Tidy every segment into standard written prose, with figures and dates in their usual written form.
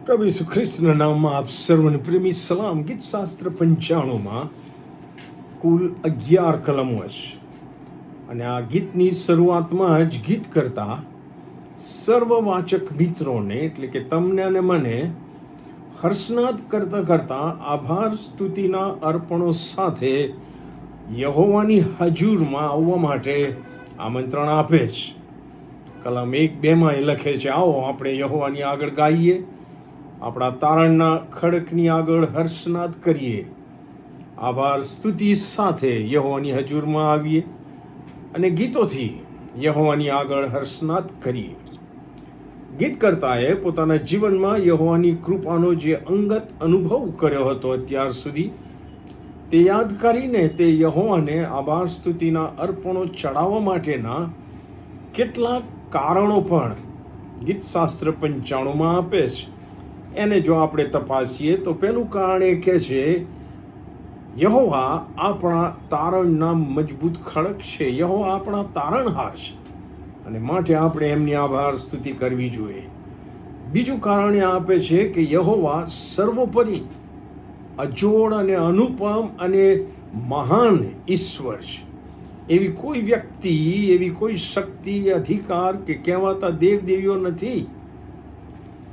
પ્રભુ ઈસુ ખ્રિસ્તના નામમાં આપ સર્વને પ્રેમી સલામ. ગીતશાસ્ત્ર 95માં કુલ 11 કલમો છે અને આ ગીતની શરૂઆતમાં જ ગીત કરતા સર્વવાચક મિત્રોને એટલે કે તમને અને મને હર્ષનાદ કરતાં કરતાં આભાર સ્તુતિના અર્પણો સાથે યહોવાની હજૂરમાં આવવા માટે આમંત્રણ આપે છે. કલમ 1-2માં એ લખે છે, આવો આપણે યહોવાની આગળ ગાઈએ, આપણા તારણના ખડકની આગળ હર્ષનાદ કરીએ, આભાર સ્તુતિ સાથે યહોવાની હજૂરમાં આવીએ અને ગીતોથી યહોવાની આગળ હર્ષનાદ કરીએ. ગીતકર્તાએ પોતાના જીવનમાં યહોવાની કૃપાનો જે અંગત અનુભવ કર્યો હતો અત્યાર સુધી, તે યાદ કરીને તે યહોવાને આભાર સ્તુતિના અર્પણો ચડાવવા માટેના કેટલાક કારણો પણ ગીતશાસ્ત્ર 95માં આપે છે. એને જો આપણે તપાસીએ તો પહેલું કારણ એ કહે છે, યહોવા આપણા તારણના મજબૂત ખડક છે, યહોવા આપણા તારણહાર છે અને માટે આપણે એમની આભાર સ્તુતિ કરવી જોઈએ. બીજું કારણ એ આપે છે કે યહોવા સર્વોપરી, અજોડ અને અનુપમ અને મહાન ઈશ્વર છે. એવી કોઈ વ્યક્તિ, એવી કોઈ શક્તિ, અધિકાર કે કહેવાતા દેવદેવીઓ નથી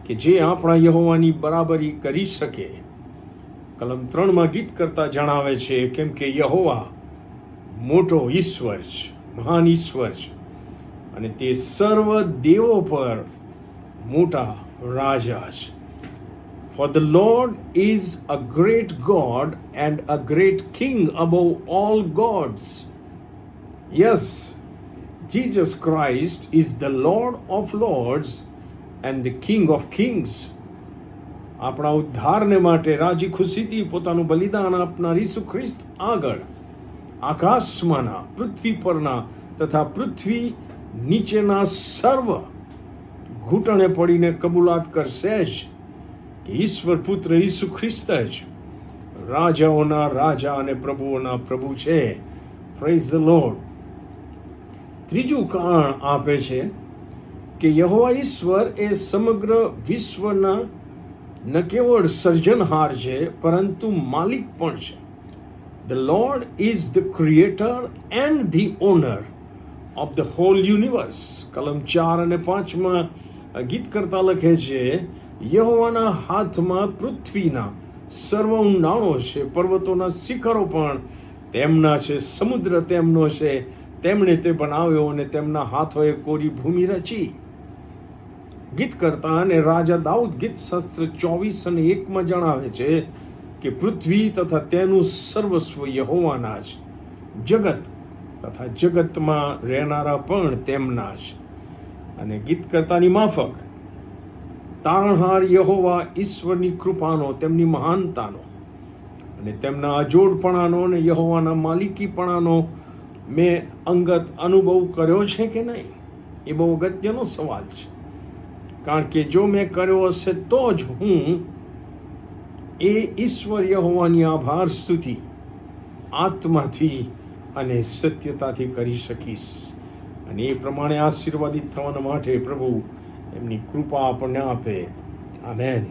કે જે આપણા યહોવાની બરાબરી કરી શકે. કલમ 3માં ગીત કરતા જણાવે છે, કેમ કે યહોવા મોટો ઈશ્વર છે, મહાન ઈશ્વર છે અને તે સર્વ દેવો પર મોટા રાજા છે. For the Lord is a great God and a great King above all gods. Yes, Jesus Christ is the Lord of lords and the King of kings. આપણા ઉદ્ધારને માટે રાજી ખુશીથી પોતાનું બલિદાન આપનાર ઈસુ ખ્રિસ્ત આગળ આકાશમાંના, પૃથ્વી પરના તથા પૃથ્વી નીચેના સર્વ ઘૂંટણે પડીને કબૂલાત કરશે જ કે ઈશ્વર પુત્ર ઈસુ ખ્રિસ્ત જ રાજાઓના રાજા અને પ્રભુઓના પ્રભુ છે. Praise the lord. ત્રીજું કારણ આપે છે કે યહોવા ઈશ્વર એ સમગ્ર વિશ્વના ન કેવળ સર્જનહાર છે પરંતુ માલિક પણ છે. The Lord is the creator and the owner of the whole universe. કલમ 4 અને 5માં ગીત કરતા લખે છે, યહોવાના હાથમાં પૃથ્વીના સર્વ ઊંડાણો છે, પર્વતોના શિખરો પણ તેમના છે, સમુદ્ર તેમનો છે, તેમણે તે બનાવ્યો અને તેમના હાથોએ કોરી ભૂમિ રચી. ગીત કરતા અને રાજા દાઉદ ગીતશાસ્ત્ર 24 અને 1માં જણાવે છે કે પૃથ્વી તથા તેનું સર્વસ્વ યહોવાના છે, જગત તથા જગતમાં રહેનારા પણ તેમના છે. અને ગીત કરતાની માફક તારણહાર યહોવા ઈશ્વરની કૃપાનો, તેમની મહાનતાનો અને તેમના અજોડપણાનો અને યહોવાના માલિકીપણાનો મેં અંગત અનુભવ કર્યો છે કે નહીં, એ બહુ અગત્યનો સવાલ છે. કારણ કે જો મેં કર્યો હશે તો જ હું એ ઈશ્વર યહોવાની આભાર સ્તુતિ આત્માથી અને સત્યતાથી કરી શકીશ. અને એ પ્રમાણે આશીર્વાદિત થવાના માટે પ્રભુ એમની કૃપા આપણને આપે. આમેન.